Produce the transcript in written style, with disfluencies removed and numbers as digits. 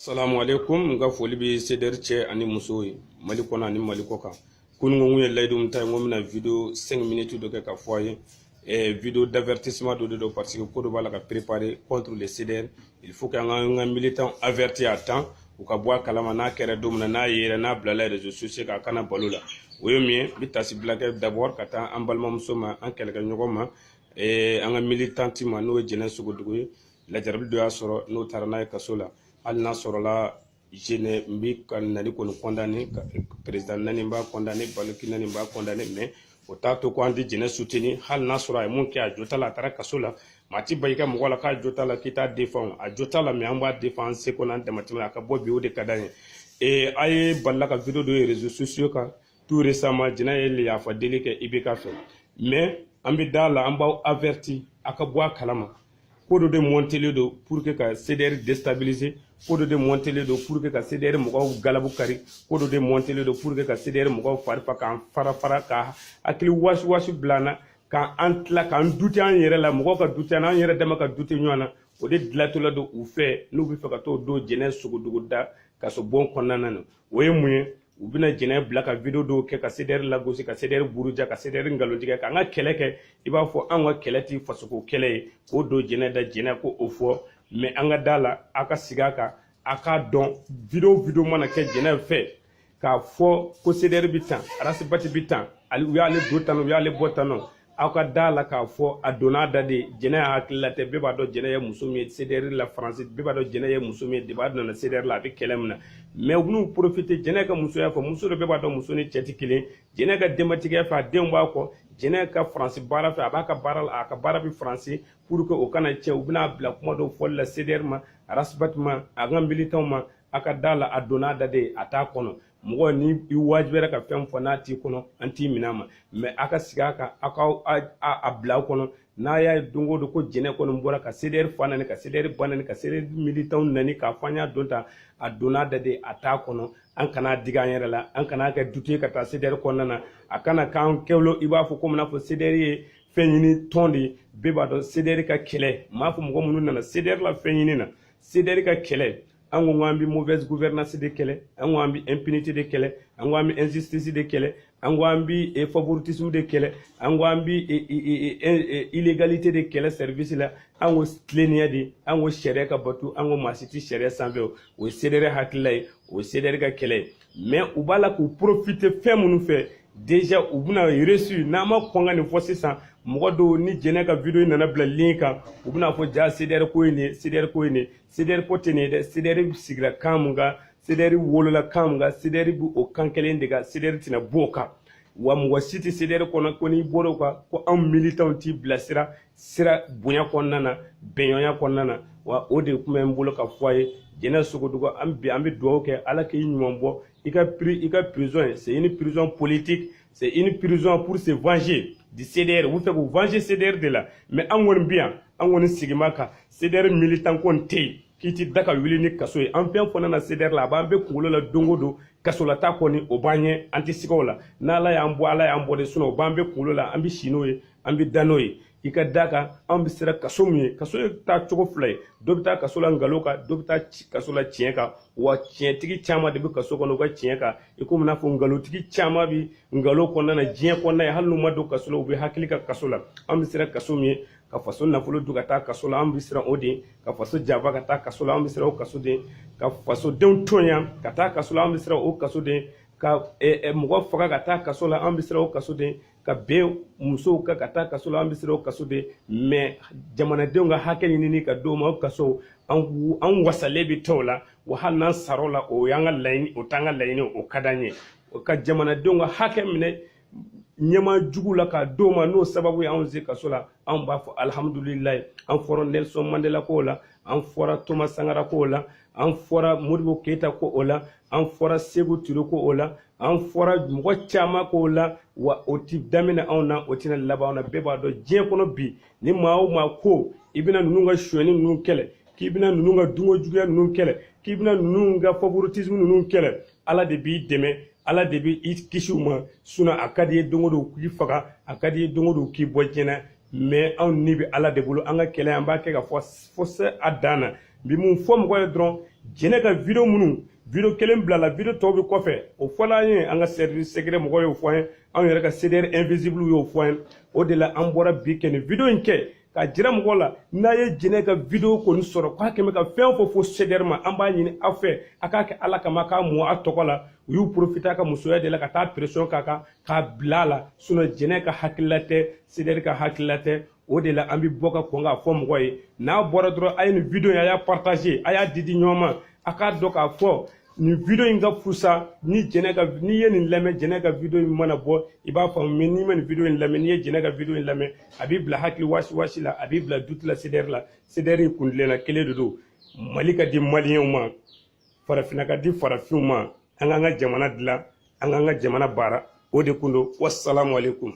Salamu alaikum nga foli bi seder che ani muso yi mali kona ani mali koka kun ngongu ye laydum tay ngomna video 5 minutes do ke ka foyer vidéo d'avertissement do parce que ko do bala ka préparer contre les CDR. Il faut qu'un militant averti à temps ou ka boa kalama na kere dum na yere na blala réseaux sociaux ka kana balula oyo mie bitasi blake d'abord kata ambalma musoma en quelque nyogoma un militant tima no jene sugudugo la jarbi do asoro no tarana kasola alna sorola jene mbi kan nani ko condamné président nani ba condamné balki nani ba condamné mais o tato ko andi jene soutenu hal nasura mun ki a jotala tara kasola mati bayika mo wala ka jotala kita défend a jotala mi amba défense ko nan tamatima ka bobi o de kadane ay balla ka vidéo de réseaux sociaux ka tout récemment jena el ya fa délike ibeka fe mais ambi dala amba averti aka boa kalama pour de monter le dos pour que ka CDR déstabiliser pour de monter le dos pour que ka CDR mo galabu kari pour de monter le dos pour que ka CDR mo farfa kan fara ka akili wash blana ka antla kan douter en yere la mo ka douter en yere dama ka douter nyana o de dlatula do ou fait nous bi fa ka to do jeunesse sugudugu da ka so bon konana no we muye u bina jene blaka video do ke ka CDR la gosi ka CDR buruja ka CDR ngalojiga ka nga keleke iba fo anga keleti fasuko kele ko do jene da jene ko ofo mais anga dala aka sigaka aka don video mana ke jene fe ka fo ko CDR bitan rasibati bitan ali u ya le dotano ya le botano aka dala ka fo adona dade jene hakilate beba do jene ya musumi CDR la France beba do jene ya musumi de ba na CDR la bi kelemna mais nous profiter jene ka muso ya fo muso do beba do musoni cheti kile jene ka dematige fa demba ko jene ka France bara fa abaka baral aka bara bi France pour que o kana che u bina bla kuma do fo la CDR ma rasbat ma anga militant ma aka dala adona dade ata kono mo ni i wajibera ka fem fonati kono anti minama mais aka sigaka aka a bla kono na ya dongo do ko jene kono mbora ka CDR fanane ka CDR banane ka CDR militant nani ka fanya donta adona dade ata kono an kana diga yere la an kana ka duté ka ta CDR kono na akana kan kewlo iba fo ko na fo CDR ye fenyini tondi beba do CDR ka kele ma fo mo munun na CDR la fenyini na CDR ka kele ango ngambi mauvaise gouvernance de kele ango ngambi impunité de kele ango ngambi injustice de kele ango ngambi favoritisme de kele ango ngambi illégalité de kele service la ango tlenia de ango sharia ka batu ango masiti sharia sanbe o CDR hakilay o CDR ka kele mais ubala ko profiter femunu fait déjà ubuna reçu na ma konga ni fosi san modo ni jene ka video nana bla linka ubuna fo ja CDR ko ni CDR potene de CDR sigra kamunga CDR wolola kamunga CDR bu o kankelen de ga CDR tina boka wa mo city CDR ko na ko ni boro ko am militant ti blasira sira bunya ko nana benyonya ko nana wa ode kuma mbolo ka foye jene sugudugo ambi do ke ala ke nyumbo ika prison c'est une prison politique c'est une prison pour se venger du CDR vous faites vous venger CDR de là mais angon bien angon sigimaka CDR militant konté kiti daka wili ni kaso en bien fona na CDR la ba be kulo la dongo do kaso la ta koni obanye antisikola na la ya ambo de suno ba be kulo la ambi shinoye ambi danoye ika daka ambi sira kaso mi kaso ta choko flay dobita kaso la ngaloka dobita kaso la tienka wa tientigi chama de be kaso kono ga tienka iko na fo ngalo tigi chama bi ngalo konna na jien konna ya halu mado kaso lo be hakilika kaso la ambi sira kaso mi ka faso nafolo duga ta kaso la ambi sira odi ka faso jaba ka ta kaso la ambi sira o kaso de ka faso den tonya ka ta kaso la ambi sira o kaso de ka mo faga ka ta kaso la ambi sira o kaso de ka be muso ka ta kaso la ambi sira o kaso de mais jamana de nga hakeni ni ka do ma kaso an wasale bi tola wa hanan sarola o yanga laini o tanga laini o kadanye ka jamana de nga hakemine nyama jugula ka doma no sababu ya onze kasola an ba fo alhamdulillah an foro Nelson Mandela ko la an fora Thomas Sankara ko la an fora Modibo Keita ko ola an fora Sékou Touré ko ola an fora mo chama ko la wa oti damina ona otina laba ona beba do je kono bi ni maaw ma ko ibina nunga shoni nun kele kibina nunga dungo juga nun kele kibina nunga favoritisme nun kele ala de bi deme ala de bi kishuma suna akadi dongo do ki faga akadi dongo do ki bojena mais on ni bi ala de bolo anga kele amba ke ga fo adana bi mun fo mo ko dron jɛnɛ ka video minnu video kelen bila la video tɔw bɛ kɔfɛ o fɔla an ye an ka service secret mɔgɔw y'o fɔ an ye anw yɛrɛ ka CDR invisible y'o fɔ an ye o de la an bɔra bi kɛ nin video in kɛ ka jira mɔgɔw la n'a ye jɛnɛ ka video kɔni sɔrɔ k'a kɛmɛ ka fɛn o fɛn fɔ CDR ma an b'a ɲini aw fɛ a k'a kɛ Ala kama k'a mɔ a tɔgɔ la u y'u profiter a ka musoya de la ka taa pression k'a kan k'a bila a la sinon jɛnɛ ka hakilila tɛ CDR ka hakilila tɛ o de la an bɛ bɔ ka kɔn k'a fɔ mɔgɔ ye n'a bɔra dɔrɔn a ye nin video in a y'a partager a y'a di ɲɔgɔn ma a k'a dɔn k'a fɔ nin video in ka fusa ni jɛnɛ ka n'i ye nin lamɛn jɛnɛ ka video in mana bɔ i b'a faamu mais n'i ma nin video in lamɛn n'i ye jɛnɛ ka video in lamɛn a b'i bila hakili wasi la a b'i bila doute la CDR la CDR in kundilenna kelen de don Mali ka di maliyɛnw ma farafinna ka di farafinw ma an k'an ka jamana dilan an k'an ka jamana baara o de kun don wassalamu alaikum